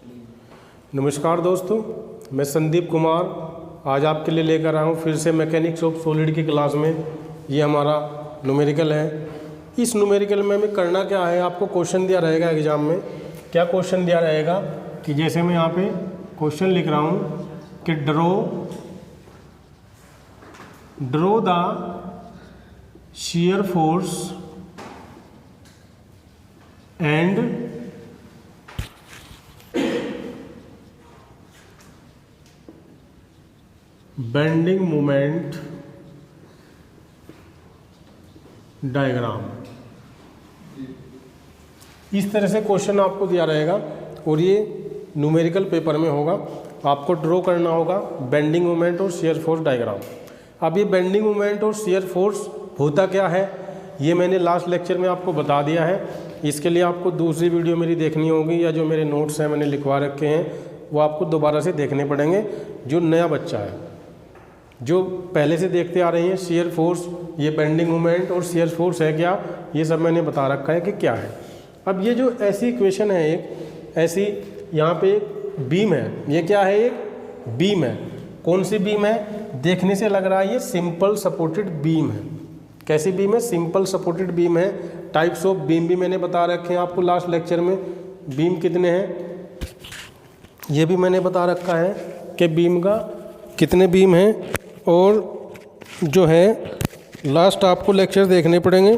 नमस्कार दोस्तों, मैं संदीप कुमार आज आपके लिए लेकर आया हूँ फिर से मैकेनिक्स ऑफ सॉलिड की क्लास में। ये हमारा न्यूमेरिकल है। इस न्यूमेरिकल में हमें करना क्या है, आपको क्वेश्चन दिया रहेगा एग्जाम में। क्या क्वेश्चन दिया रहेगा कि जैसे मैं यहाँ पे क्वेश्चन लिख रहा हूँ कि draw the shear force and bending moment diagram. इस तरह से क्वेश्चन आपको दिया रहेगा और ये न्यूमेरिकल पेपर में होगा। आपको ड्रॉ करना होगा बेंडिंग मोमेंट और शियर फोर्स डायग्राम। अब ये बेंडिंग मोमेंट और शियर फोर्स होता क्या है ये मैंने लास्ट लेक्चर में आपको बता दिया है। इसके लिए आपको दूसरी वीडियो मेरी देखनी होगी या जो मेरे नोट्स हैं मैंने लिखवा रखे हैं वो आपको दोबारा से देखने पड़ेंगे। जो नया बच्चा है, जो पहले से देखते आ रहे हैं, शियर फोर्स, ये बेंडिंग मोमेंट और शियर फोर्स है क्या, ये सब मैंने बता रखा है कि क्या है। अब ये जो ऐसी इक्वेशन है, एक ऐसी यहाँ पे एक बीम है, ये क्या है, एक बीम है। कौन सी बीम है? देखने से लग रहा है ये सिंपल सपोर्टेड बीम है। कैसी बीम है? सिंपल सपोर्टेड बीम है। टाइप्स ऑफ बीम भी मैंने बता रखे हैं आपको लास्ट लेक्चर में। बीम कितने हैं ये भी मैंने बता रखा है कि बीम का कितने बीम हैं, और जो है लास्ट आपको लेक्चर देखने पड़ेंगे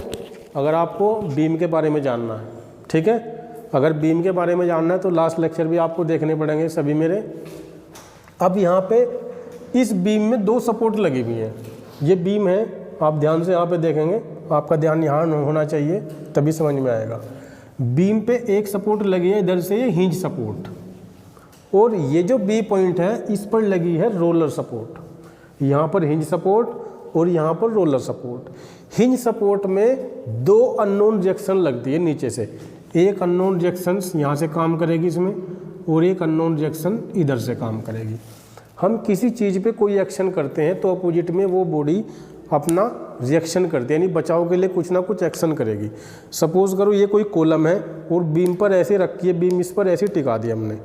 अगर आपको बीम के बारे में जानना है। ठीक है, अगर बीम के बारे में जानना है तो लास्ट लेक्चर भी आपको देखने पड़ेंगे सभी मेरे। अब यहाँ पे इस बीम में दो सपोर्ट लगी हुई हैं। ये बीम है, आप ध्यान से यहाँ पे देखेंगे, आपका ध्यान यहाँ होना चाहिए तभी समझ में आएगा। बीम पे एक सपोर्ट लगी है, इधर से ये हिंज सपोर्ट, और ये जो बी पॉइंट है इस पर लगी है रोलर सपोर्ट। यहाँ पर हिंज सपोर्ट और यहाँ पर रोलर सपोर्ट। हिंज सपोर्ट में दो अननोन रिएक्शन लगती है नीचे से। एक अननोन रिएक्शन यहाँ से काम करेगी इसमें, और एक अननोन रिएक्शन इधर से काम करेगी। हम किसी चीज़ पे कोई एक्शन करते हैं तो अपोजिट में वो बॉडी अपना रिएक्शन करती है, यानी बचाव के लिए कुछ ना कुछ एक्शन करेगी। सपोज करो ये कोई कॉलम है और बीम पर ऐसे रखी है, बीम इस पर ऐसे टिका दी हमने,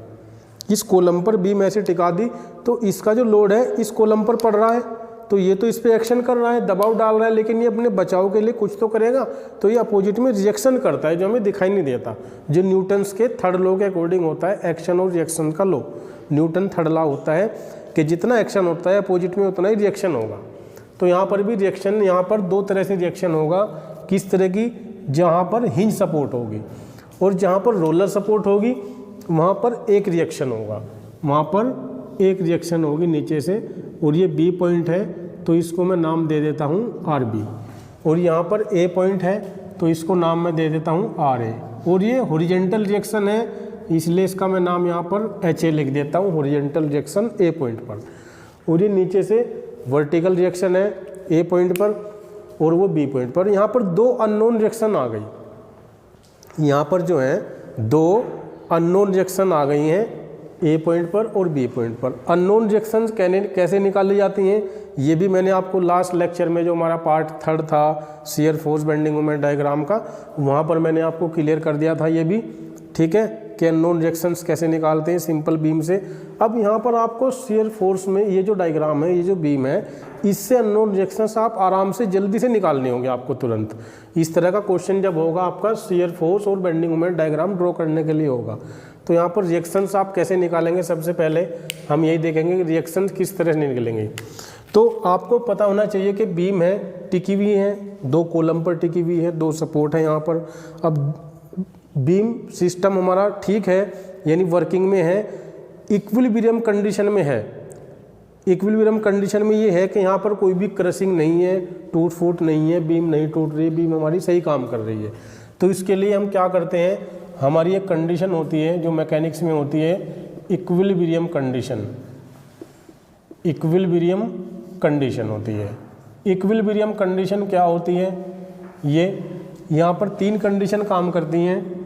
इस कॉलम पर बीम ऐसे टिका दी, तो इसका जो लोड है इस कॉलम पर पड़ रहा है, तो ये तो इस पर एक्शन कर रहा है, दबाव डाल रहा है, लेकिन ये अपने बचाव के लिए कुछ तो करेगा, तो ये अपोजिट में रिएक्शन करता है जो हमें दिखाई नहीं देता। जो न्यूटन्स के थर्ड लॉ के अकॉर्डिंग होता है, एक्शन और रिएक्शन का लॉ। न्यूटन थर्ड लॉ होता है कि जितना एक्शन होता है अपोजिट में उतना ही रिएक्शन होगा। तो यहाँ पर भी रिएक्शन, यहाँ पर दो तरह से रिएक्शन होगा। किस तरह की? जहाँ पर हिंज सपोर्ट होगी और जहाँ पर रोलर सपोर्ट होगी वहाँ पर एक रिएक्शन होगा, वहाँ पर एक रिएक्शन होगी नीचे से। और ये बी पॉइंट है तो इसको मैं नाम दे देता हूँ आर बी, और यहाँ पर ए पॉइंट है तो इसको नाम मैं दे देता हूँ आर ए। और ये हॉरिजॉन्टल रिएक्शन है इसलिए इसका मैं नाम यहाँ पर एच ए लिख देता हूँ, हॉरिजॉन्टल रिएक्शन ए पॉइंट पर। और ये नीचे से वर्टिकल रिएक्शन है ए पॉइंट पर और वो बी पॉइंट पर। यहाँ पर दो अननोन रिएक्शन आ गई, यहाँ पर जो है दो अननोन रिएक्शन आ गई हैं ए पॉइंट पर और बी पॉइंट पर। अननोन रिएक्शंस कैसे निकाली जाती हैं ये भी मैंने आपको लास्ट लेक्चर में, जो हमारा पार्ट थर्ड था shear force bending moment diagram का, वहाँ पर मैंने आपको क्लियर कर दिया था ये भी। ठीक है, कि अननोन रिएक्शंस कैसे निकालते हैं सिंपल बीम से। अब यहाँ पर आपको शियर फोर्स में ये जो डायग्राम है, ये जो बीम है, इससे अननोन रिएक्शंस आप आराम से जल्दी से निकालने होंगे आपको तुरंत। इस तरह का क्वेश्चन जब होगा आपका शियर फोर्स और बेंडिंग मोमेंट डायग्राम ड्रॉ करने के लिए होगा, तो यहाँ पर रिएक्शंस आप कैसे निकालेंगे सबसे पहले हम यही देखेंगे कि रिएक्शंस किस तरह से निकलेंगे। तो आपको पता होना चाहिए कि बीम है, टिकी हुई है, दो कॉलम पर टिकी हुई है, दो सपोर्ट है यहाँ पर। अब बीम सिस्टम हमारा ठीक है, यानी वर्किंग में है, इक्विलिब्रियम कंडीशन में है। इक्विलिब्रियम कंडीशन में ये है कि यहाँ पर कोई भी क्रशिंग नहीं है, टूट फूट नहीं है, बीम नहीं टूट रही, बीम हमारी सही काम कर रही है। तो इसके लिए हम क्या करते हैं, हमारी एक कंडीशन होती है जो मैकेनिक्स में होती है, इक्विलिब्रियम कंडीशन। इक्विलिब्रियम कंडीशन होती है। इक्विलिब्रियम कंडीशन क्या होती है? ये यहाँ पर तीन कंडीशन काम करती हैं,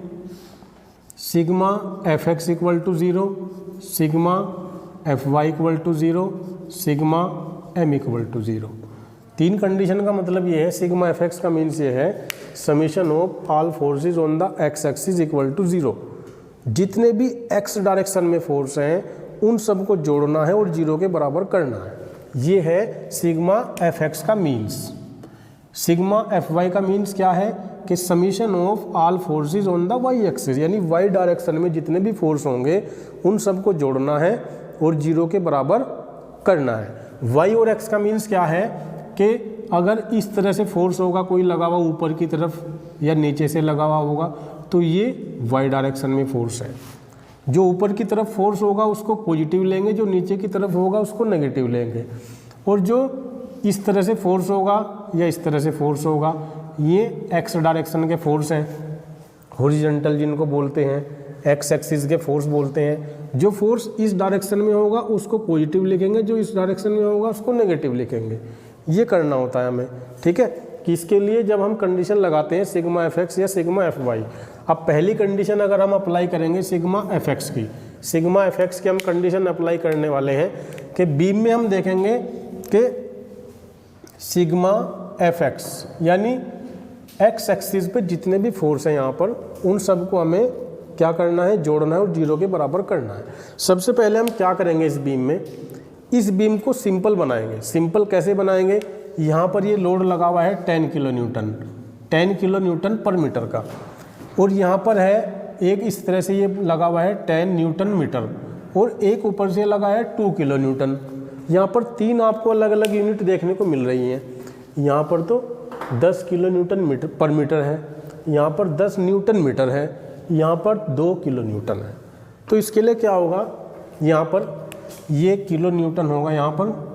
sigma F X equal to 0, sigma F Y equal to 0, sigma M equal to 0। तीन कंडीशन का मतलब ये है, सिग्मा एफ एक्स का मीन्स ये है summation of all forces on the X axis equal to 0। जितने भी एक्स डायरेक्शन में फोर्स हैं उन सबको जोड़ना है और जीरो के बराबर करना है। ये है सिग्मा एफ एक्स का मीन्स। सिग्मा एफ वाई का मीन्स क्या है कि summation of all forces on the Y axis, यानी वाई डायरेक्शन में जितने भी फोर्स होंगे उन सबको जोड़ना है और जीरो के बराबर करना है। वाई और एक्स का मीन्स क्या है कि अगर इस तरह से फोर्स होगा कोई लगा हुआ ऊपर की तरफ या नीचे से लगा हुआ होगा तो ये वाई डायरेक्शन में फोर्स है। जो ऊपर की तरफ फोर्स होगा उसको पॉजिटिव लेंगे, जो नीचे की तरफ होगा उसको नेगेटिव लेंगे। और जो इस तरह से फोर्स होगा या इस तरह से फोर्स होगा ये एक्स डायरेक्शन के फोर्स हैं, हॉरिजॉन्टल जिनको बोलते हैं, एक्स एक्सिस के फोर्स बोलते हैं। जो फोर्स इस डायरेक्शन में होगा उसको पॉजिटिव लिखेंगे, जो इस डायरेक्शन में होगा उसको नेगेटिव लिखेंगे। ये करना होता है हमें, ठीक है। कि इसके लिए जब हम कंडीशन लगाते हैं सिग्मा एफ एक्स या सिग्मा एफ वाई, अब पहली कंडीशन अगर हम अप्लाई करेंगे सिग्मा एफ एक्स की, सिग्मा एफ एक्स की हम कंडीशन अप्लाई करने वाले हैं कि बीम में हम देखेंगे कि सिग्मा एफ एक्स यानी एक्स एक्सिस पे जितने भी फोर्स हैं यहाँ पर उन सबको हमें क्या करना है, जोड़ना है और जीरो के बराबर करना है। सबसे पहले हम क्या करेंगे इस बीम में, इस बीम को सिंपल बनाएंगे। सिंपल कैसे बनाएंगे, यहाँ पर ये लोड लगा हुआ है 10 किलो न्यूटन, 10 किलो न्यूटन पर मीटर का, और यहाँ पर है एक इस तरह से ये लगा हुआ है 10 न्यूटन मीटर, और एक ऊपर से लगा है 2 किलो न्यूटन। यहाँ पर तीन आपको अलग अलग यूनिट देखने को मिल रही हैं। यहाँ पर तो 10 किलो न्यूटन मीटर पर मीटर है, यहाँ पर 10 न्यूटन मीटर है, यहाँ पर 2 किलो न्यूटन है। तो इसके लिए क्या होगा, यहाँ पर ये किलो न्यूटन होगा, यहाँ पर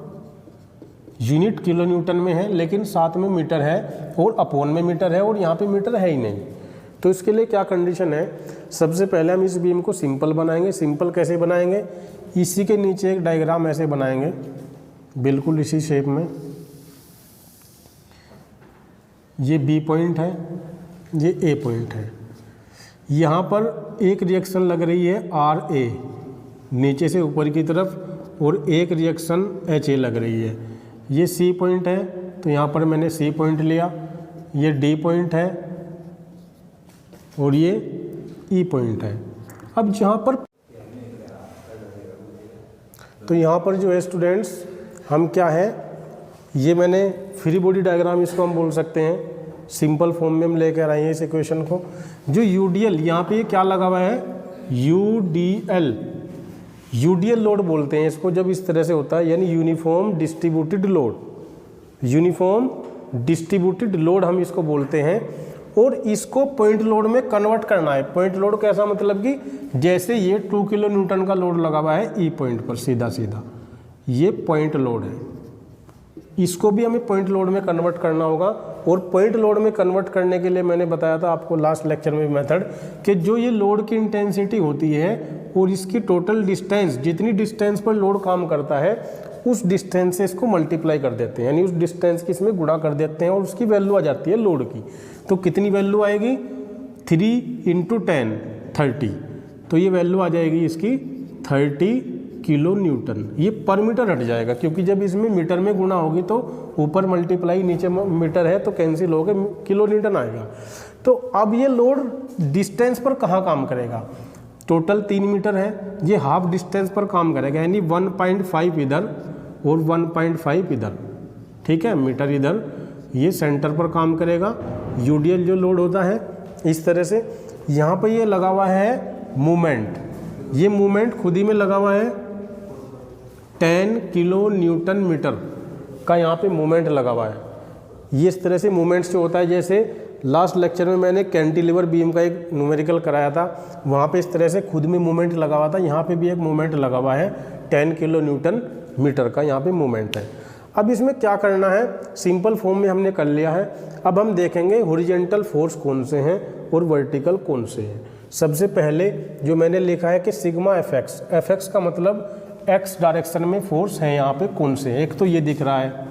यूनिट किलो न्यूटन में है लेकिन साथ में मीटर है और अपॉन में मीटर है और यहाँ पे मीटर है ही नहीं। तो इसके लिए क्या कंडीशन है, सबसे पहले हम इस बीम को सिंपल बनाएंगे। सिंपल कैसे बनाएंगे, इसी के नीचे एक डायग्राम ऐसे बनाएंगे बिल्कुल इसी शेप में। ये बी पॉइंट है, ये ए पॉइंट है। यहाँ पर एक रिएक्शन लग रही है आर ए नीचे से ऊपर की तरफ, और एक रिएक्शन एच ए लग रही है। ये सी पॉइंट है तो यहाँ पर मैंने सी पॉइंट लिया, ये डी पॉइंट है और ये ई पॉइंट है। अब जहाँ पर तो यहाँ पर जो है स्टूडेंट्स हम क्या है, ये मैंने फ्री बॉडी डायग्राम इसको हम बोल सकते हैं, सिंपल फॉर्म में हम लेकर आए हैं इस इक्वेशन को। जो यूडीएल यहाँ पे क्या लगा हुआ है, यूडीएल लोड बोलते हैं इसको जब इस तरह से होता है, यानी uniform distributed load, uniform distributed load हम इसको बोलते हैं। और इसको पॉइंट लोड में कन्वर्ट करना है। पॉइंट लोड कैसा, मतलब कि जैसे ये 2 किलो न्यूटन का लोड लगा हुआ है ई पॉइंट पर सीधा सीधा, ये पॉइंट लोड है, इसको भी हमें पॉइंट लोड में कन्वर्ट करना होगा। और पॉइंट लोड में कन्वर्ट करने के लिए मैंने बताया था आपको लास्ट लेक्चर में मेथड कि जो ये लोड की इंटेंसिटी होती है और इसकी टोटल डिस्टेंस, जितनी डिस्टेंस पर लोड काम करता है उस डिस्टेंस से इसको मल्टीप्लाई कर देते हैं, यानी उस डिस्टेंस की इसमें गुणा कर देते हैं और उसकी वैल्यू आ जाती है लोड की। तो कितनी वैल्यू आएगी, 3 × 10 30, तो ये वैल्यू आ जाएगी इसकी 30 किलो न्यूटन। ये पर मीटर हट जाएगा क्योंकि जब इसमें मीटर में गुणा होगी तो ऊपर मल्टीप्लाई नीचे मीटर है तो कैंसिल हो गए, किलो न्यूटन आएगा। तो अब ये लोड डिस्टेंस पर कहाँ काम करेगा, टोटल 3 मीटर है, ये हाफ डिस्टेंस पर काम करेगा, यानी 1.5 इधर और 1.5 इधर, ठीक है, मीटर इधर, ये सेंटर पर काम करेगा। यूडीएल जो लोड होता है इस तरह से, यहाँ पर ये लगा हुआ है मूवमेंट, ये मूवमेंट खुद ही में लगा हुआ है 10 किलो न्यूटन मीटर का यहाँ पे मूवमेंट लगा हुआ है। ये इस तरह से मूवमेंट्स जो होता है, जैसे लास्ट लेक्चर में मैंने कैंटिलीवर बीम का एक न्यूमेरिकल कराया था, वहाँ पे इस तरह से खुद में मूवमेंट लगा हुआ था, यहाँ पे भी एक मूवमेंट लगा हुआ है 10 किलो न्यूटन मीटर का यहाँ पे मूवमेंट है। अब इसमें क्या करना है, सिंपल फॉर्म में हमने कर लिया है। अब हम देखेंगे हॉरिजॉन्टल फोर्स कौन से हैं और वर्टिकल कौन से हैं। सबसे पहले जो मैंने लिखा है कि sigma F x, F X का मतलब एक्स डायरेक्शन में फोर्स है यहाँ पे कौन से, एक तो ये दिख रहा है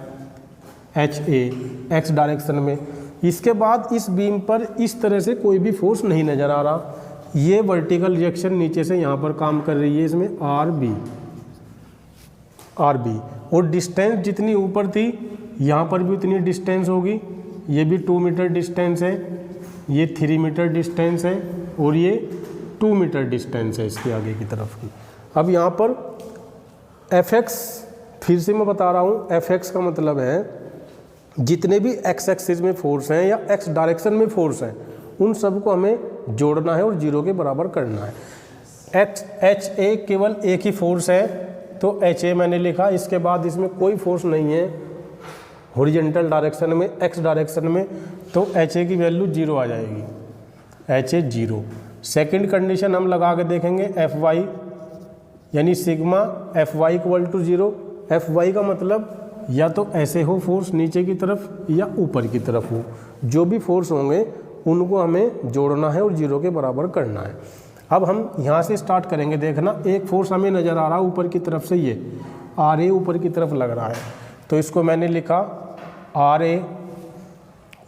एच ए एक्स डायरेक्शन में। इसके बाद इस बीम पर इस तरह से कोई भी फोर्स नहीं नज़र आ रहा, ये वर्टिकल रिएक्शन नीचे से यहाँ पर काम कर रही है, इसमें आर बी, और डिस्टेंस जितनी ऊपर थी यहाँ पर भी उतनी डिस्टेंस होगी। ये भी 2 मीटर डिस्टेंस है, ये 3 मीटर डिस्टेंस है और ये 2 मीटर डिस्टेंस है इसके आगे की तरफ की। अब यहाँ पर Fx, फिर से मैं बता रहा हूँ, Fx का मतलब है जितने भी x एक्सिस में फोर्स हैं या x डायरेक्शन में फोर्स हैं उन सबको हमें जोड़ना है और 0 के बराबर करना है। HA केवल एक ही फोर्स है तो HA मैंने लिखा, इसके बाद इसमें कोई फोर्स नहीं है हॉरिजॉन्टल डायरेक्शन में, x डायरेक्शन में, तो HA की वैल्यू 0 आ जाएगी, HA 0। सेकेंड कंडीशन हम लगा के देखेंगे Fy यानी sigma Fy equal to 0। Fy का मतलब या तो ऐसे हो फोर्स नीचे की तरफ या ऊपर की तरफ हो, जो भी फोर्स होंगे उनको हमें जोड़ना है और 0 के बराबर करना है। अब हम यहाँ से स्टार्ट करेंगे, देखना एक फोर्स हमें नज़र आ रहा है ऊपर की तरफ से, ये RA ऊपर की तरफ लग रहा है, तो इसको मैंने लिखा RA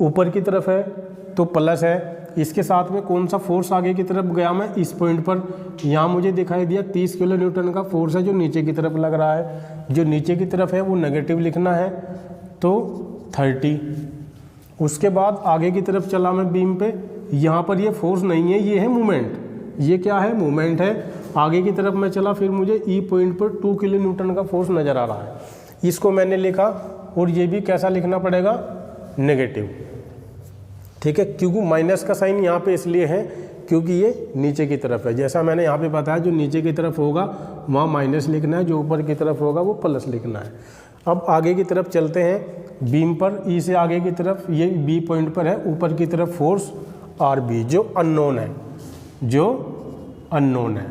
ऊपर की तरफ है तो प्लस है, इसके साथ में कौन सा फोर्स आगे की तरफ गया, मैं इस पॉइंट पर यहाँ मुझे दिखाई दिया 30 किलो न्यूटन का फोर्स है जो नीचे की तरफ लग रहा है, जो नीचे की तरफ है वो नेगेटिव लिखना है तो 30। उसके बाद आगे की तरफ चला मैं बीम पे, यहाँ पर ये फोर्स नहीं है, ये है मूवमेंट, ये क्या है मूवमेंट है। आगे की तरफ मैं चला, फिर मुझे ई पॉइंट पर 2 किलो न्यूटन का फोर्स नज़र आ रहा है, इसको मैंने लिखा और ये भी कैसा लिखना पड़ेगा, नेगेटिव, ठीक है, क्योंकि माइनस का साइन यहाँ पे इसलिए है क्योंकि ये नीचे की तरफ है। जैसा मैंने यहाँ पे बताया जो नीचे की तरफ होगा वहाँ माइनस लिखना है, जो ऊपर की तरफ होगा वो प्लस लिखना है। अब आगे की तरफ चलते हैं, बीम पर ई से आगे की तरफ, ये बी पॉइंट पर है, ऊपर की तरफ फोर्स आर बी जो अननोन है, जो अननोन है।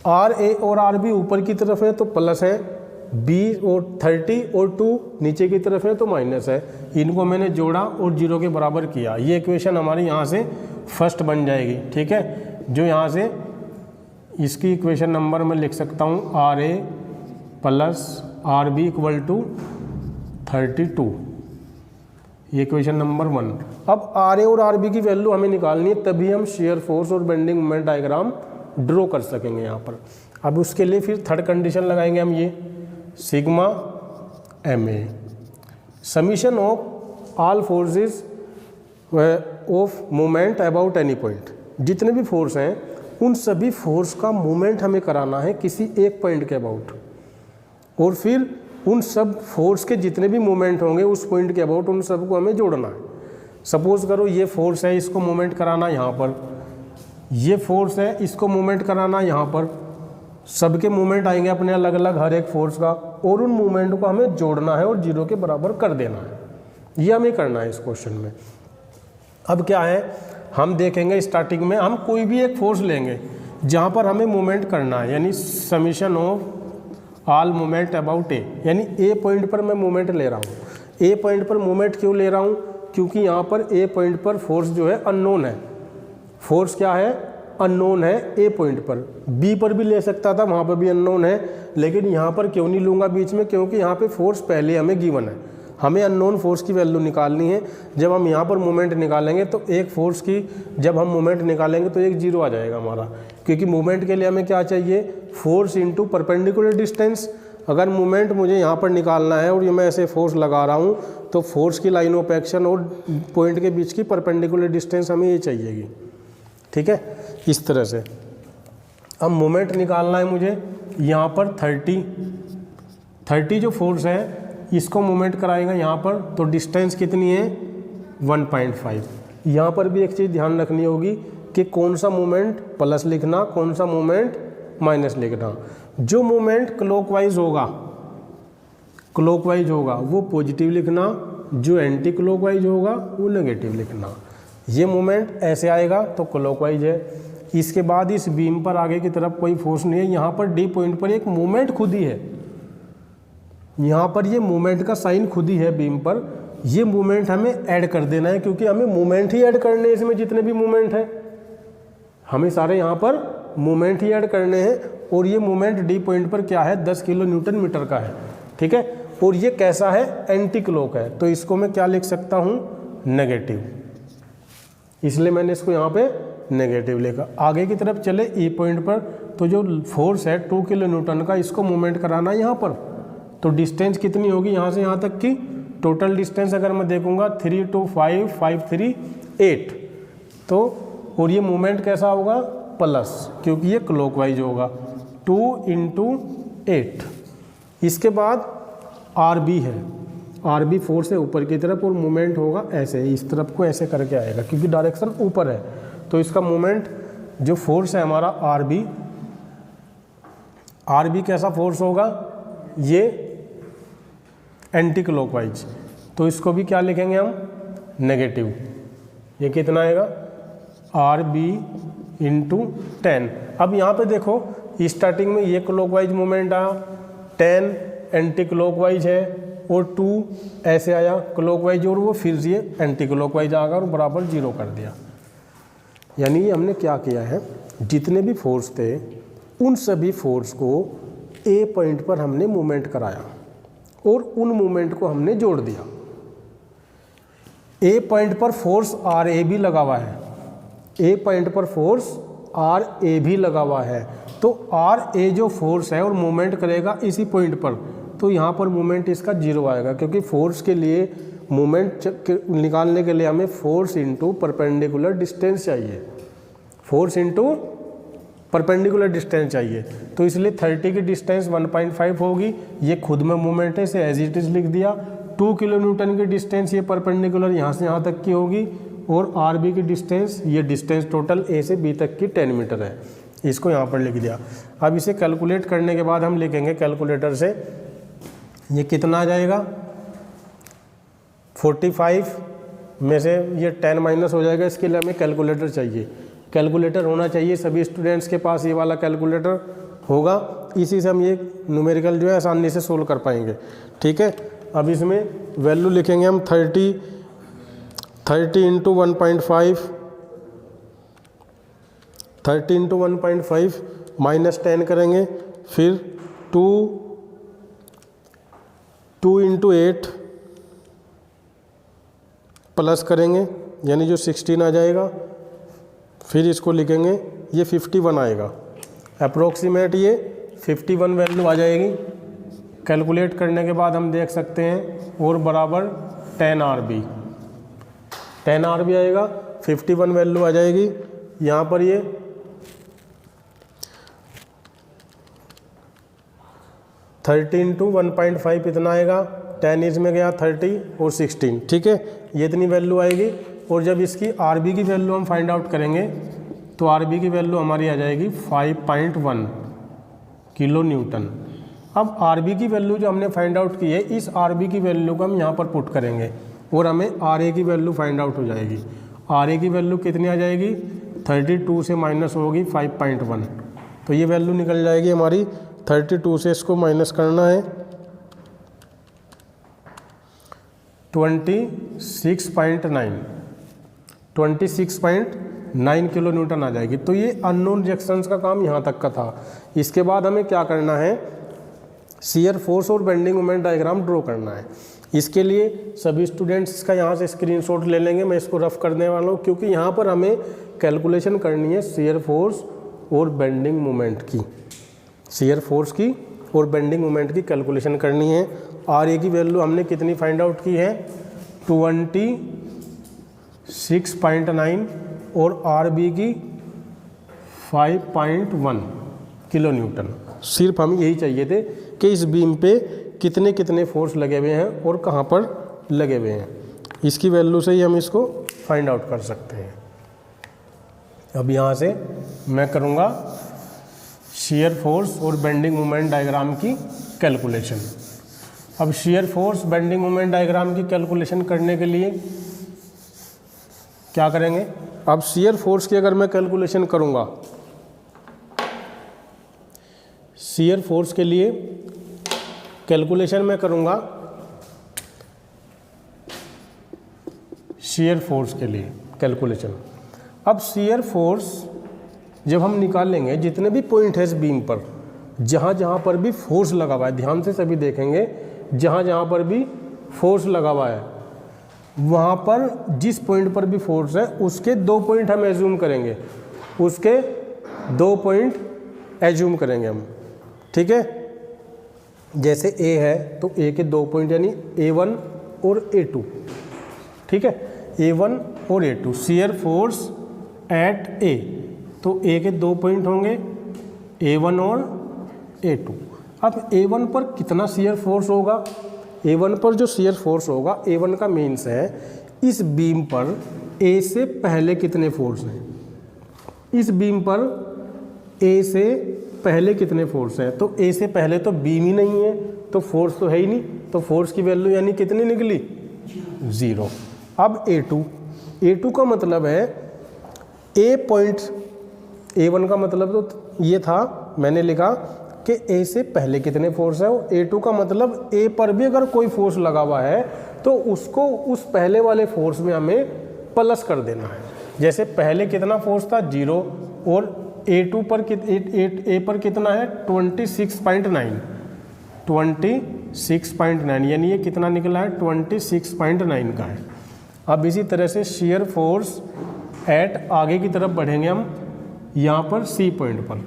आर ए और आर बी ऊपर की तरफ है तो प्लस है, बी और 30 और 2 नीचे की तरफ है तो माइनस है। इनको मैंने जोड़ा और 0 के बराबर किया, ये इक्वेशन हमारी यहाँ से फर्स्ट बन जाएगी, ठीक है, जो यहाँ से इसकी इक्वेशन नंबर मैं लिख सकता हूँ R A plus R B equal to 32, ये इक्वेशन नंबर 1। अब आर ए और आर बी की वैल्यू हमें निकालनी है, तभी हम शेयर फोर्स और बेंडिंग मोमेंट डायग्राम ड्रॉ कर सकेंगे यहाँ पर। अब उसके लिए फिर थर्ड कंडीशन लगाएंगे हम, ये sigma M A summation of all forces of moment about any point, जितने भी फोर्स हैं उन सभी फोर्स का मोमेंट हमें कराना है किसी एक पॉइंट के अबाउट, और फिर उन सब फोर्स के जितने भी मोमेंट होंगे उस पॉइंट के अबाउट उन सबको हमें जोड़ना है। सपोज करो ये फोर्स है, इसको मोमेंट कराना यहाँ पर, ये फोर्स है, इसको मोमेंट कराना यहाँ पर, सबके मूवमेंट आएंगे अपने अलग अलग हर एक फोर्स का, और उन मूवमेंट को हमें जोड़ना है और 0 के बराबर कर देना है, ये हमें करना है इस क्वेश्चन में। अब क्या है, हम देखेंगे स्टार्टिंग में हम कोई भी एक फोर्स लेंगे जहाँ पर हमें मूवमेंट करना है, यानी summation of all movement about A, यानी ए पॉइंट पर मैं मूवमेंट ले रहा हूँ। ए पॉइंट पर मूवमेंट क्यों ले रहा हूँ, क्योंकि यहाँ पर ए पॉइंट पर फोर्स जो है अननोन है, फोर्स क्या है, अननोन है ए पॉइंट पर। बी पर भी ले सकता था, वहाँ पर भी अननोन है, लेकिन यहाँ पर क्यों नहीं लूँगा बीच में, क्योंकि यहाँ पे फोर्स पहले हमें गिवन है, हमें अननोन फोर्स की वैल्यू निकालनी है। जब हम यहाँ पर मूवमेंट निकालेंगे तो एक फोर्स की जब हम मूवमेंट निकालेंगे तो एक 0 आ जाएगा हमारा, क्योंकि मूवमेंट के लिए हमें क्या चाहिए, फोर्स इंटू परपेंडिकुलर डिस्टेंस। अगर मूवमेंट मुझे यहाँ पर निकालना है और ये मैं ऐसे फोर्स लगा रहा हूँ तो फोर्स की लाइन ऑफ एक्शन और पॉइंट के बीच की परपेंडिकुलर डिस्टेंस हमें ये चाहिएगी, ठीक है, इस तरह से। अब मोमेंट निकालना है मुझे यहाँ पर 30 जो फोर्स है इसको मोमेंट कराएगा यहाँ पर, तो डिस्टेंस कितनी है 1.5। यहाँ पर भी एक चीज़ ध्यान रखनी होगी कि कौन सा मोमेंट प्लस लिखना, कौन सा मोमेंट माइनस लिखना। जो मोमेंट क्लॉकवाइज होगा वो पॉजिटिव लिखना, जो एंटी क्लॉकवाइज होगा वो नेगेटिव लिखना। ये मोमेंट ऐसे आएगा तो क्लॉकवाइज है। इसके बाद इस बीम पर आगे की तरफ कोई फोर्स नहीं है, यहाँ पर डी पॉइंट पर एक मोमेंट खुद ही है, यहाँ पर ये मोमेंट का साइन खुद ही है बीम पर। ये मोमेंट हमें ऐड कर देना है, क्योंकि हमें मोमेंट ही ऐड करने हैं, इसमें जितने भी मोमेंट हैं हमें सारे यहाँ पर मोमेंट ही ऐड करने हैं। और ये मोमेंट डी पॉइंट पर क्या है, 10 किलो न्यूटन मीटर का है, ठीक है, और ये कैसा है, एंटी क्लॉक है, तो इसको मैं क्या लिख सकता हूँ, नेगेटिव, इसलिए मैंने इसको यहाँ पे नेगेटिव लिखा। आगे की तरफ चले ई पॉइंट पर, तो जो फोर्स है 2 किलो न्यूटन का, इसको मूवमेंट कराना है यहाँ पर, तो डिस्टेंस कितनी होगी यहाँ से यहाँ तक की, टोटल डिस्टेंस अगर मैं देखूँगा 3 2 5 5 3 8, तो और ये मूवमेंट कैसा होगा, प्लस, क्योंकि ये क्लॉकवाइज होगा, 2 × 8। इसके बाद आर बी है, आर बी फोर्स है ऊपर की तरफ और मोमेंट होगा ऐसे, इस तरफ को ऐसे करके आएगा क्योंकि डायरेक्शन ऊपर है। तो इसका मोमेंट जो फोर्स है हमारा आर बी कैसा फोर्स होगा, ये एंटी क्लॉकवाइज, तो इसको भी क्या लिखेंगे हम, नेगेटिव। ये कितना आएगा, आर बी × 10। अब यहाँ पे देखो स्टार्टिंग में ये क्लॉकवाइज मोमेंट आया, 10 एंटी क्लॉकवाइज है और 2 ऐसे आया क्लॉकवाइज, और वो फिर ये एंटी क्लॉकवाइज आ गया और बराबर 0 कर दिया। यानी हमने क्या किया है, जितने भी फोर्स थे उन सभी फोर्स को ए पॉइंट पर हमने मूवमेंट कराया और उन मूवमेंट को हमने जोड़ दिया। ए पॉइंट पर फोर्स आर ए भी लगा हुआ है, ए पॉइंट पर फोर्स आर ए भी लगा हुआ है, तो आर ए जो फोर्स है और मूवमेंट करेगा इसी पॉइंट पर, तो यहाँ पर मूवमेंट इसका 0 आएगा, क्योंकि फोर्स के लिए मूवमेंट निकालने के लिए हमें फोर्स इंटू परपेंडिकुलर डिस्टेंस चाहिए, फोर्स इंटू परपेंडिकुलर डिस्टेंस चाहिए। तो इसलिए 30 की डिस्टेंस 1.5 होगी, ये खुद में मूवमेंट है, इसे एज इट इज लिख दिया। 2 किलो न्यूटन की डिस्टेंस ये परपेंडिकुलर यहाँ से यहाँ तक की होगी, और आर बी की डिस्टेंस, ये डिस्टेंस टोटल ए से बी तक की 10 मीटर है, इसको यहाँ पर लिख दिया। अब इसे कैलकुलेट करने के बाद हम लिखेंगे कैलकुलेटर से, ये कितना आ जाएगा, 45 में से ये 10 माइनस हो जाएगा, इसके लिए हमें कैलकुलेटर चाहिए। कैलकुलेटर होना चाहिए सभी स्टूडेंट्स के पास, ये वाला कैलकुलेटर होगा, इसी से हम ये न्यूमेरिकल जो है आसानी से सोल्व कर पाएंगे। ठीक है, अब इसमें वैल्यू लिखेंगे हम 30 × 1.5, 30 × 1.5 माइनस 10 करेंगे, फिर 2 × 8 प्लस करेंगे, यानी जो 16 आ जाएगा, फिर इसको लिखेंगे, ये 51 आएगा, अप्रोक्सीमेट ये 51 वैल्यू आ जाएगी। कैलकुलेट करने के बाद हम देख सकते हैं, और बराबर 10 RB आएगा, 51 वैल्यू आ जाएगी। यहाँ पर ये थर्टीन टू 1.5 इतना आएगा, 10 इसमें गया 30 और 16, ठीक है, ये इतनी वैल्यू आएगी। और जब इसकी आरबी की वैल्यू हम फाइंड आउट करेंगे तो आरबी की वैल्यू हमारी आ जाएगी 5.1 किलो न्यूटन। अब आरबी की वैल्यू जो हमने फाइंड आउट की है, इस आरबी की वैल्यू को हम यहाँ पर पुट करेंगे और हमें आर ए की वैल्यू फाइंड आउट हो जाएगी। आर ए की वैल्यू कितनी आ जाएगी, 32 से माइनस होगी 5.1, तो ये वैल्यू निकल जाएगी हमारी 32 से इसको माइनस करना है 26.9 किलो न्यूटन आ जाएगी। तो ये अननोन रिएक्शंस का काम यहाँ तक का था। इसके बाद हमें क्या करना है, शियर फोर्स और बेंडिंग मोमेंट डायग्राम ड्रॉ करना है। इसके लिए सभी स्टूडेंट्स इसका यहाँ से स्क्रीनशॉट ले लेंगे, मैं इसको रफ करने वाला हूँ क्योंकि यहाँ पर हमें कैलकुलेशन करनी है शियर फोर्स और बेंडिंग मोमेंट की, शियर फोर्स की और बेंडिंग मोमेंट की कैलकुलेशन करनी है। आर ए की वैल्यू हमने कितनी फाइंड आउट की है, 26.9 और आर बी की 5.1 किलो न्यूटन। सिर्फ हमें यही चाहिए थे कि इस बीम पे कितने कितने फोर्स लगे हुए हैं और कहाँ पर लगे हुए हैं, इसकी वैल्यू से ही हम इसको फाइंड आउट कर सकते हैं। अब यहाँ से मैं करूँगा शियर फोर्स और बेंडिंग मोमेंट डायग्राम की कैलकुलेशन। अब shear force bending moment diagram की कैलकुलेशन करने के लिए क्या करेंगे, अब शियर फोर्स की अगर मैं कैलकुलेशन करूँगा, शियर फोर्स के लिए कैलकुलेशन मैं करूँगा, शियर फोर्स के लिए कैलकुलेशन। अब शियर फोर्स जब हम निकालेंगे, जितने भी पॉइंट है इस बीम पर, जहाँ जहाँ पर भी फोर्स लगा हुआ है, ध्यान से सभी देखेंगे, जहाँ जहाँ पर भी फोर्स लगा हुआ है वहाँ पर जिस पॉइंट पर भी फोर्स है उसके 2 पॉइंट हम एज्यूम करेंगे, उसके 2 पॉइंट एज्यूम करेंगे हम, ठीक है। जैसे ए है तो ए के 2 पॉइंट यानी A1 और A2, ठीक है, A1 और A2 शियर फोर्स एट ए, तो ए के 2 पॉइंट होंगे, A1 और A2। अब A1 पर कितना शियर फोर्स होगा? A1 पर जो शियर फोर्स होगा, A1 का मीन्स है इस बीम पर A से पहले कितने फोर्स हैं, इस बीम पर A से पहले कितने फोर्स हैं। तो A से पहले तो बीम ही नहीं है, तो फोर्स तो है ही नहीं, तो फोर्स की वैल्यू यानी कितनी निकली? 0। अब A2 का मतलब है A पॉइंट, A1 का मतलब तो ये था, मैंने लिखा कि A से पहले कितने फोर्स है। A2 का मतलब A पर भी अगर कोई फोर्स लगा हुआ है तो उसको उस पहले वाले फोर्स में हमें प्लस कर देना है। जैसे पहले कितना फोर्स था? 0, और A2 पर A पर कितना है? 26.9, 26.9, यानी ये कितना निकला है? 26.9 का है। अब इसी तरह से शियर फोर्स एट, आगे की तरफ बढ़ेंगे हम, यहाँ पर C पॉइंट पर,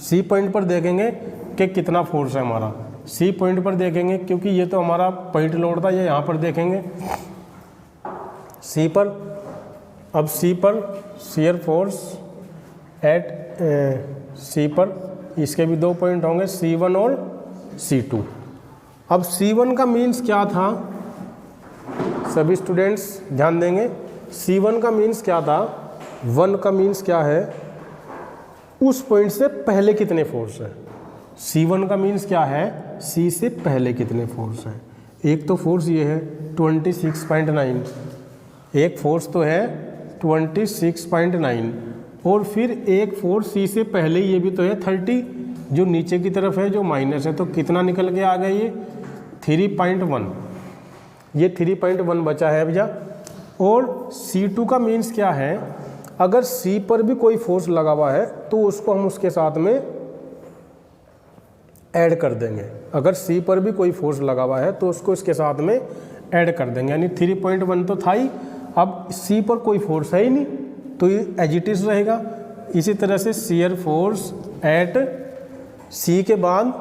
C पॉइंट पर देखेंगे कि कितना फोर्स है हमारा। C पॉइंट पर देखेंगे, क्योंकि ये तो हमारा पॉइंट लोड था, ये यहाँ पर देखेंगे C पर। अब C पर शियर फोर्स एट C पर, इसके भी 2 पॉइंट होंगे, C1 और C2। अब C1 का मीन्स क्या था? सभी स्टूडेंट्स ध्यान देंगे। C1 का मीन्स क्या था? 1 का मीन्स क्या है? उस पॉइंट से पहले कितने फोर्स है। C1 का मीन्स क्या है? C से पहले कितने फोर्स हैं। एक तो फोर्स ये है 26.9, एक फोर्स तो है 26.9, और फिर एक फोर्स C से पहले ये भी तो है 30, जो नीचे की तरफ है, जो माइनस है। तो कितना निकल के आ गया? ये 3.1, ये 3.1 बचा है भैया। और C2 का मीन्स क्या है? अगर C पर भी कोई फोर्स लगा हुआ है तो उसको हम उसके साथ में ऐड कर देंगे। अगर C पर भी कोई फोर्स लगा हुआ है तो उसको इसके साथ में ऐड कर देंगे, यानी 3.1 तो था ही। अब C पर कोई फोर्स है ही नहीं, तो ये एज इट इज रहेगा। इसी तरह से शियर फोर्स एट C के बाद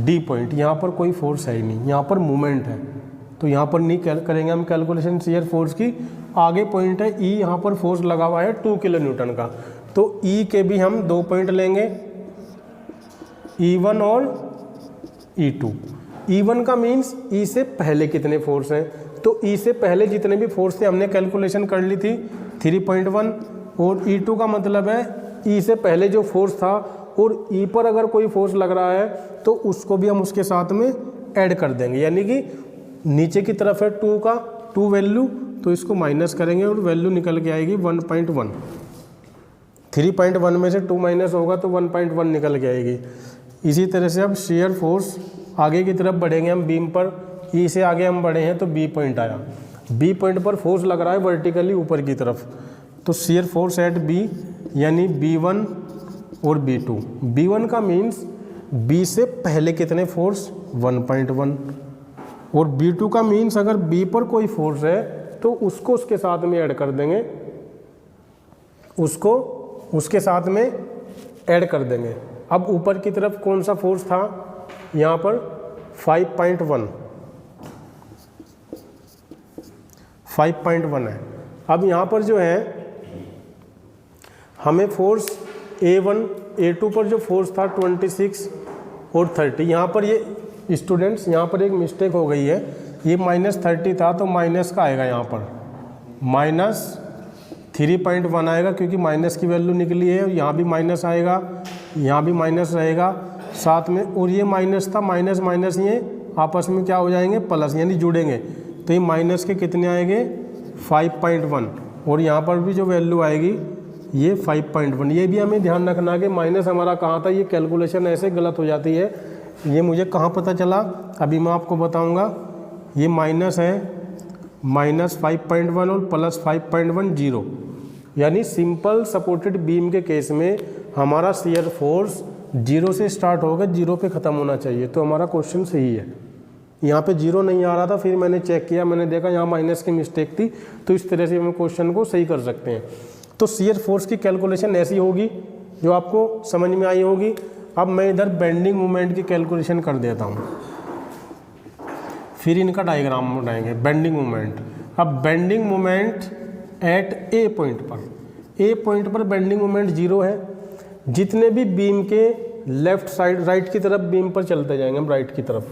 D पॉइंट, यहाँ पर कोई फोर्स है ही नहीं, यहाँ पर मूवमेंट है, तो यहाँ पर नहीं करेंगे हम कैलकुलेशन शियर फोर्स की। आगे पॉइंट है E, यहाँ पर फोर्स लगा हुआ है 2 किलो न्यूटन का, तो E के भी हम 2 पॉइंट लेंगे, E1 और E2। E1 का मीन्स E से पहले कितने फोर्स हैं, तो E से पहले जितने भी फोर्स थे हमने कैलकुलेशन कर ली थी 3.1, और E2 का मतलब है E से पहले जो फोर्स था, और E पर अगर कोई फोर्स लग रहा है तो उसको भी हम उसके साथ में ऐड कर देंगे, यानी कि नीचे की तरफ है 2 का 2 वैल्यू, तो इसको माइनस करेंगे और वैल्यू निकल के आएगी 1.1। 3.1 में से 2 माइनस होगा तो 1.1 निकल के आएगी। इसी तरह से अब शियर फोर्स आगे की तरफ बढ़ेंगे हम बीम पर, E से आगे हम बढ़े हैं तो B पॉइंट आया, B पॉइंट पर फोर्स लग रहा है वर्टिकली ऊपर की तरफ, तो शियर फोर्स एट B यानी B1 और B2। B1 का मीन्स B से पहले कितने फोर्स? 1.1, और B2 का मीन्स अगर B पर कोई फोर्स है तो उसको उसके साथ में ऐड कर देंगे, उसको उसके साथ में ऐड कर देंगे। अब ऊपर की तरफ कौन सा फोर्स था? यहाँ पर 5.1 है। अब यहाँ पर जो है हमें फोर्स A1 A2 पर जो फोर्स था 26 और 30, यहाँ पर ये स्टूडेंट्स यहाँ पर एक मिस्टेक हो गई है, ये -30 था तो माइनस का आएगा, यहाँ पर -3.1 आएगा, क्योंकि माइनस की वैल्यू निकली है। यहाँ भी माइनस आएगा, यहाँ भी माइनस रहेगा साथ में, और ये माइनस था, माइनस माइनस ये आपस में क्या हो जाएंगे? प्लस, यानी जुड़ेंगे, तो ये माइनस के कितने आएंगे? 5.1, और यहाँ पर भी जो वैल्यू आएगी ये 5.1। ये भी हमें ध्यान रखना कि माइनस हमारा कहाँ था, ये कैलकुलेशन ऐसे गलत हो जाती है। ये मुझे कहाँ पता चला, अभी मैं आपको बताऊँगा। ये माइनस है, -5.1 और +5.1 0, यानी सिंपल सपोर्टेड बीम के केस में हमारा शियर फोर्स 0 से स्टार्ट होकर 0 पे ख़त्म होना चाहिए, तो हमारा क्वेश्चन सही है। यहाँ पे 0 नहीं आ रहा था, फिर मैंने चेक किया, मैंने देखा यहाँ माइनस की मिस्टेक थी, तो इस तरह से हम क्वेश्चन को सही कर सकते हैं। तो शियर फोर्स की कैलकुलेशन ऐसी होगी जो आपको समझ में आई होगी। अब मैं इधर बेंडिंग मोमेंट की कैलकुलेशन कर देता हूँ, फिर इनका डायग्राम बनाएंगे। बेंडिंग मोमेंट, अब बेंडिंग मोमेंट एट ए पॉइंट पर, ए पॉइंट पर बेंडिंग मोमेंट 0 है। जितने भी बीम के लेफ्ट साइड राइट की तरफ बीम पर चलते जाएंगे हम, राइट की तरफ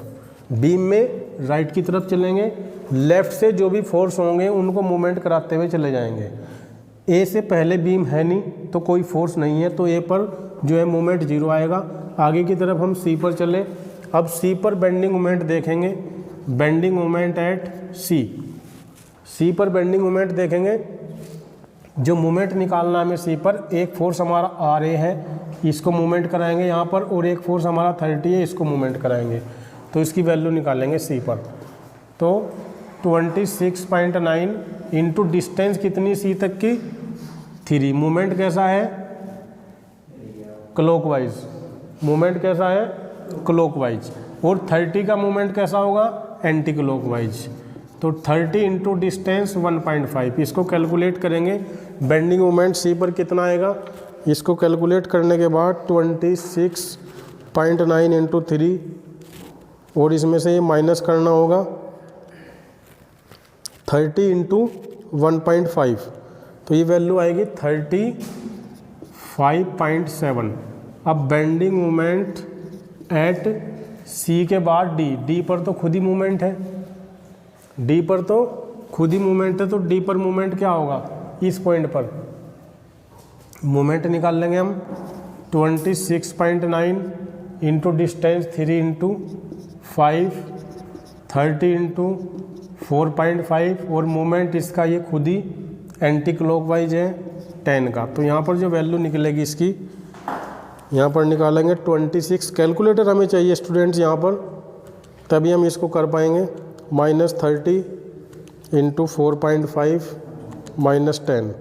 बीम में राइट की तरफ चलेंगे, लेफ्ट से जो भी फोर्स होंगे उनको मूवमेंट कराते हुए चले जाएंगे। ए से पहले बीम है नहीं तो कोई फोर्स नहीं है, तो ए पर जो है मूवमेंट 0 आएगा। आगे की तरफ हम सी पर चले। अब सी पर बेंडिंग मोमेंट देखेंगे, बेंडिंग मोमेंट एट सी पर बेंडिंग मोमेंट देखेंगे। जो मूवमेंट निकालना है हमें सी पर, एक फोर्स हमारा आर ए है, इसको मूवमेंट कराएंगे यहाँ पर, और एक फोर्स हमारा 30 है, इसको मूवमेंट कराएंगे। तो इसकी वैल्यू निकालेंगे सी पर। तो 26.9 इंटू डिस्टेंस कितनी सी तक की 3। मूवमेंट कैसा है क्लॉकवाइज, मूवमेंट कैसा है क्लॉकवाइज, और 30 का मूवमेंट कैसा होगा एंटी क्लॉकवाइज। तो 30 इंटू डिस्टेंस 1.5, इसको कैलकुलेट करेंगे। बेंडिंग मोमेंट सी पर कितना आएगा, इसको कैलकुलेट करने के बाद 26.9 इंटू 3, और इसमें से ये माइनस करना होगा 30 इंटू 1.5, तो ये वैल्यू आएगी 35.7। अब बेंडिंग मोमेंट एट सी के बाद डी पर तो खुद ही मूवमेंट है, डी पर तो खुद ही मूवमेंट है, तो डी पर मूवमेंट क्या होगा, इस पॉइंट पर मूवमेंट निकाल लेंगे हम। 26.9 इंटू डिस्टेंस 3 इंटू 5, 30 इंटू 4.5, और मूवमेंट इसका ये खुद ही एंटी क्लॉकवाइज है 10 का। तो यहाँ पर जो वैल्यू निकलेगी इसकी, यहाँ पर निकालेंगे 26। कैलकुलेटर हमें चाहिए स्टूडेंट्स यहाँ पर, तभी हम इसको कर पाएंगे। -30 इंटू 4.5 -10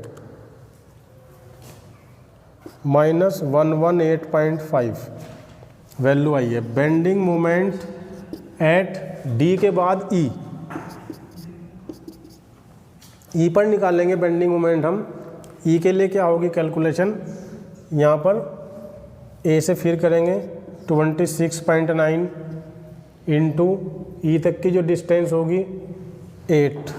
-118.5 वैल्यू आई है। बेंडिंग मोमेंट एट डी के बाद ई पर निकालेंगे बेंडिंग मोमेंट हम। ई के लिए क्या होगी कैलकुलेशन, यहाँ पर ए से फिर करेंगे 26.9 इंटू ई तक की जो डिस्टेंस होगी 8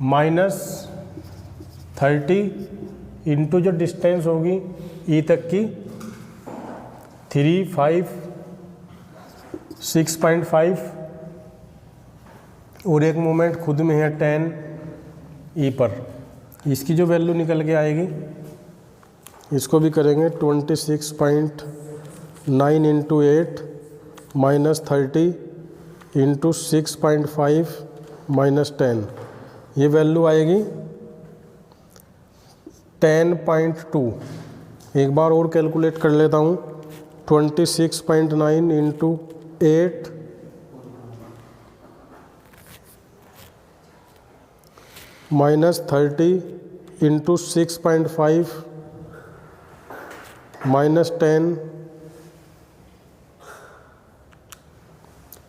-30 इंटू जो डिस्टेंस होगी ई तक की 3, 5, 6.5, और एक मोमेंट खुद में है 10 ई पर। इसकी जो वैल्यू निकल के आएगी, इसको भी करेंगे 26.9 इंटू 8 -30 इंटू 6.5 -10, ये वैल्यू आएगी 10.2। एक बार और कैलकुलेट कर लेता हूँ। 26.9 इंटू 8 -30 इंटू 6.5 -10,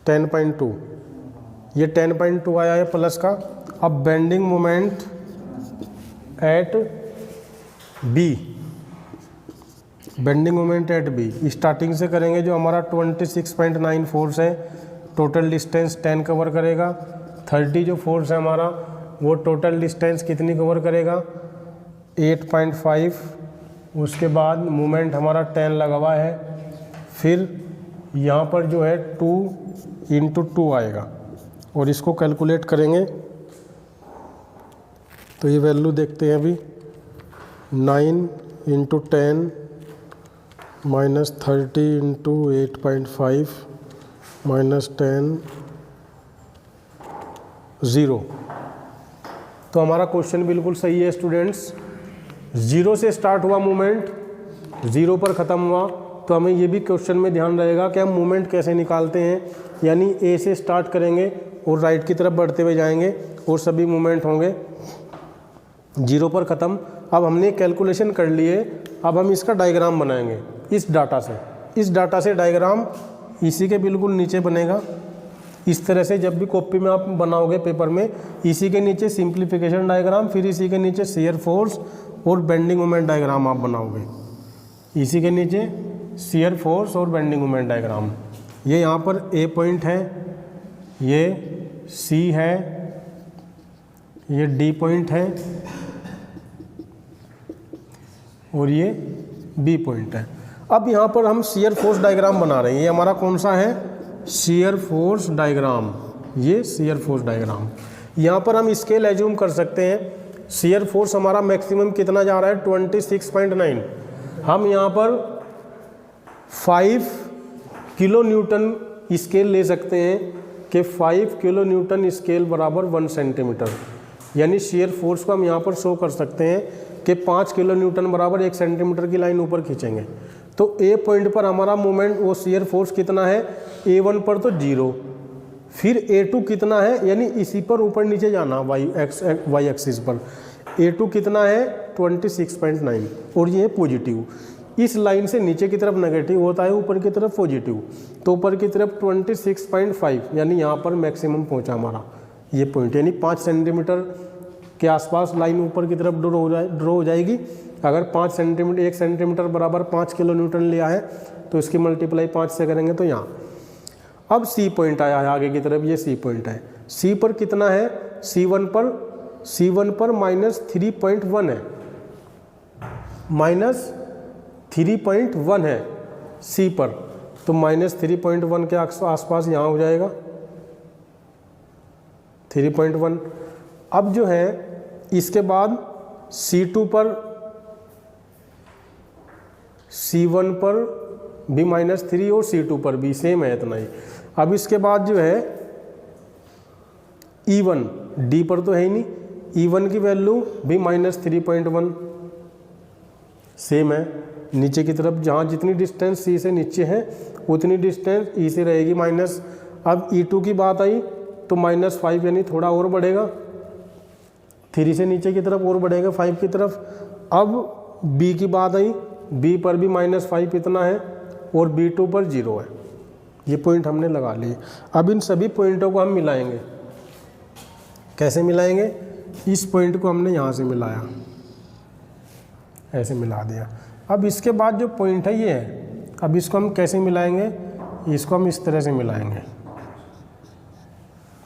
10.2, ये 10.2 आया है प्लस का। अब bending moment at B, bending moment at B starting से करेंगे। जो हमारा 26.9 फोर्स है, टोटल डिस्टेंस 10 कवर करेगा। 30 जो फोर्स है हमारा, वो टोटल डिस्टेंस कितनी कवर करेगा 8.5। उसके बाद मोमेंट हमारा 10 लगा हुआ है। फिर यहाँ पर जो है 2 इंटू 2 आएगा, और इसको कैलकुलेट करेंगे तो ये वैल्यू देखते हैं अभी 9 इंटू 10 -30 इंटू 8.5 -10 0। तो हमारा क्वेश्चन बिल्कुल सही है स्टूडेंट्स। 0 से स्टार्ट हुआ मूवमेंट, 0 पर ख़त्म हुआ। तो हमें ये भी क्वेश्चन में ध्यान रहेगा कि हम मूवमेंट कैसे निकालते हैं, यानी ए से स्टार्ट करेंगे और राइट की तरफ बढ़ते हुए जाएंगे और सभी मूवमेंट होंगे 0 पर ख़त्म। अब हमने कैलकुलेशन कर लिए, अब हम इसका डायग्राम बनाएंगे इस डाटा से। इस डाटा से डायग्राम इसी के बिल्कुल नीचे बनेगा। इस तरह से जब भी कॉपी में आप बनाओगे पेपर में, इसी के नीचे सिंप्लीफिकेशन डायग्राम, फिर इसी के नीचे शियर फोर्स और बेंडिंग मोमेंट डायग्राम आप बनाओगे। इसी के नीचे शियर फोर्स और बेंडिंग मोमेंट डायग्राम। ये यहाँ पर ए पॉइंट है, ये सी है, ये डी पॉइंट है, और ये बी पॉइंट है। अब यहाँ पर हम शियर फोर्स डायग्राम बना रहे हैं। ये हमारा कौन सा है? Shear force diagram. ये शियर फोर्स डायग्राम। यहाँ पर हम स्केल एज्यूम कर सकते हैं। शियर फोर्स हमारा मैक्सिमम कितना जा रहा है? 26.9। हम यहाँ पर 5 किलो न्यूटन स्केल ले सकते हैं कि 5 किलो न्यूटन स्केल बराबर 1 सेंटीमीटर। यानी शियर फोर्स को हम यहाँ पर शो कर सकते हैं कि 5 किलो न्यूटन बराबर 1 सेंटीमीटर की लाइन ऊपर खींचेंगे तो ए पॉइंट पर हमारा मोमेंट वो शियर फोर्स कितना है? A1 पर तो 0, फिर A2 कितना है? यानी इसी पर ऊपर नीचे जाना वाई एक्सिस पर। A2 कितना है? 26.9 और ये पॉजिटिव। इस लाइन से नीचे की तरफ नेगेटिव होता है, ऊपर की तरफ पॉजिटिव। तो ऊपर की तरफ 26.5 यानी यहाँ पर मैक्सिमम पहुँचा हमारा ये पॉइंट। यानी 5 सेंटीमीटर के आसपास लाइन ऊपर की तरफ ड्रॉ हो जाएगी। अगर 1 सेंटीमीटर बराबर 5 किलो न्यूटन लिया है तो इसकी मल्टीप्लाई 5 से करेंगे तो यहाँ। अब सी पॉइंट आया है आगे की तरफ, ये सी पॉइंट है। सी पर कितना है? C1 पर -3.1 है, -3.1 है सी पर। तो -3.1 के आसपास यहाँ हो जाएगा 3.1। अब जो है इसके बाद C2 पर, C1 पर भी -3 और C2 पर भी सेम है, इतना ही। अब इसके बाद जो है E1, D पर तो है ही नहीं, E1 की वैल्यू भी -3.1 सेम है। नीचे की तरफ जहाँ जितनी डिस्टेंस C से नीचे है उतनी डिस्टेंस E से रहेगी माइनस। अब E2 की बात आई तो -5 यानी थोड़ा और बढ़ेगा, 3 से नीचे की तरफ और बढ़ेगा 5 की तरफ। अब B की बात आई, B पर भी -5 इतना है और B2 पर 0 है। ये पॉइंट हमने लगा लिए। अब इन सभी पॉइंटों को हम मिलाएंगे। कैसे मिलाएंगे? इस पॉइंट को हमने यहाँ से मिलाया, ऐसे मिला दिया। अब इसके बाद जो पॉइंट है ये है, अब इसको हम कैसे मिलाएंगे? इसको हम इस तरह से मिलाएंगे।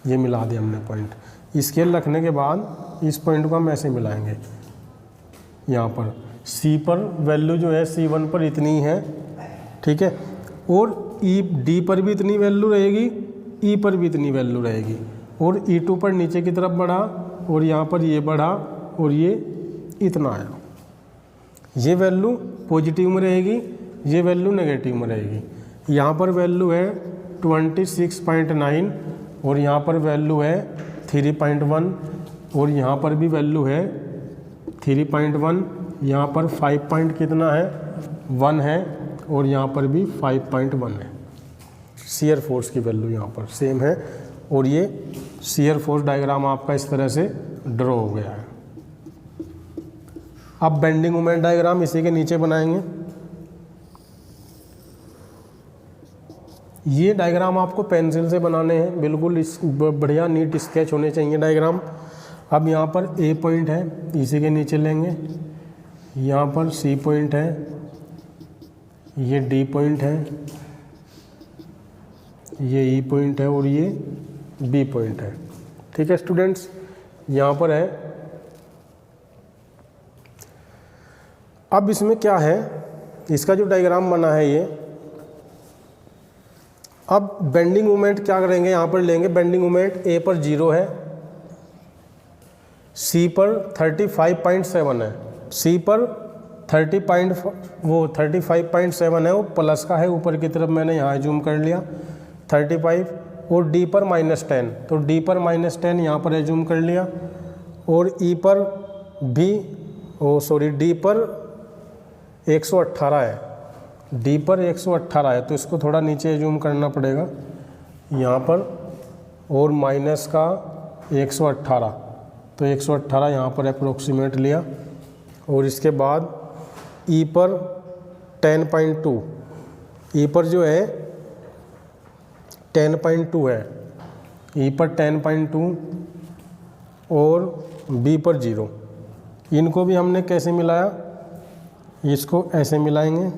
ये मिला दिया हमने पॉइंट। स्केल रखने के बाद इस पॉइंट को हम ऐसे मिलाएंगे। यहाँ पर C पर वैल्यू जो है C1 पर इतनी है, ठीक है, और D पर भी इतनी वैल्यू रहेगी, E पर भी इतनी वैल्यू रहेगी, और E2 पर नीचे की तरफ बढ़ा और यहाँ पर ये बढ़ा और ये इतना आया। ये वैल्यू पॉजिटिव में रहेगी, ये वैल्यू नेगेटिव में रहेगी। यहाँ पर वैल्यू है 26.9 और यहाँ पर वैल्यू है 3.1 और यहाँ पर भी वैल्यू है 3.1। यहाँ पर 5 पॉइंट कितना है? 1 है और यहाँ पर भी 5.1 है। शियर फोर्स की वैल्यू यहाँ पर सेम है और ये शियर फोर्स डायग्राम आपका इस तरह से ड्रॉ हो गया है। अब बेंडिंग मोमेंट डायग्राम इसी के नीचे बनाएंगे। ये डायग्राम आपको पेंसिल से बनाने हैं, बिल्कुल बढ़िया नीट स्केच होने चाहिए डायग्राम। अब यहाँ पर ए पॉइंट है, इसी के नीचे लेंगे। यहाँ पर सी पॉइंट है, ये डी पॉइंट है, ये ई पॉइंट है और ये बी पॉइंट है। ठीक है स्टूडेंट्स, यहाँ पर है। अब इसमें क्या है, इसका जो डायग्राम बना है ये, अब बेंडिंग मोमेंट क्या करेंगे, यहाँ पर लेंगे बेंडिंग मोमेंट। ए पर 0 है, सी पर 35.7 है, सी पर 35.7 है, वो प्लस का है, ऊपर की तरफ मैंने यहाँ जूम कर लिया 35, और डी पर -10, तो डी पर -10 यहाँ पर जूम कर लिया, और ई पर भी डी पर 118 है, डी पर 118 है, तो इसको थोड़ा नीचे जूम करना पड़ेगा यहाँ पर, और माइनस का 118, तो 118 यहाँ पर अप्रोक्सीमेट लिया। और इसके बाद ई पर 10.2, ई पर जो है 10.2 है, ई पर 10.2 और बी पर 0। इनको भी हमने कैसे मिलाया, इसको ऐसे मिलाएंगे,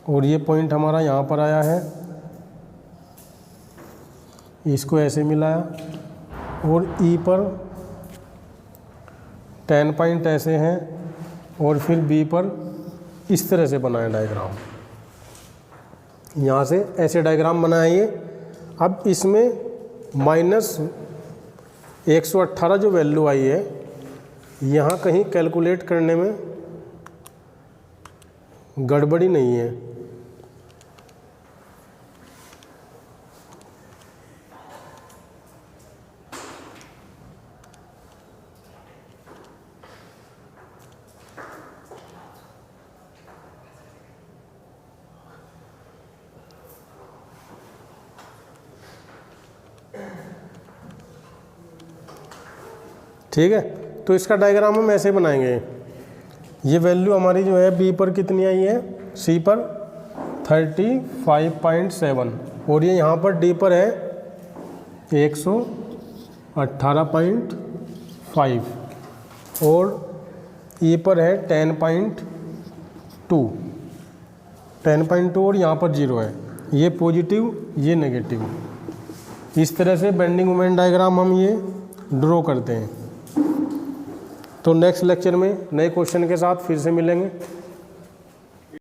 और ये पॉइंट हमारा यहाँ पर आया है, इसको ऐसे मिलाया, और ई पर 10 पॉइंट ऐसे हैं और फिर बी पर इस तरह से बनाएं डायग्राम, यहाँ से ऐसे डायग्राम बनाइए। अब इसमें -118 जो वैल्यू आई है, यहाँ कहीं कैलकुलेट करने में गड़बड़ी नहीं है। ठीक है, तो इसका डायग्राम हम ऐसे बनाएंगे। ये वैल्यू हमारी जो है बी पर कितनी आई है, सी पर 35.7 और ये यहाँ पर डी पर है 118.5 और ई पर है 10.2 और यहाँ पर 0 है। ये पॉजिटिव, ये नेगेटिव। इस तरह से बेंडिंग मोमेंट डायग्राम हम ये ड्रॉ करते हैं। तो नेक्स्ट लेक्चर में नए क्वेश्चन के साथ फिर से मिलेंगे।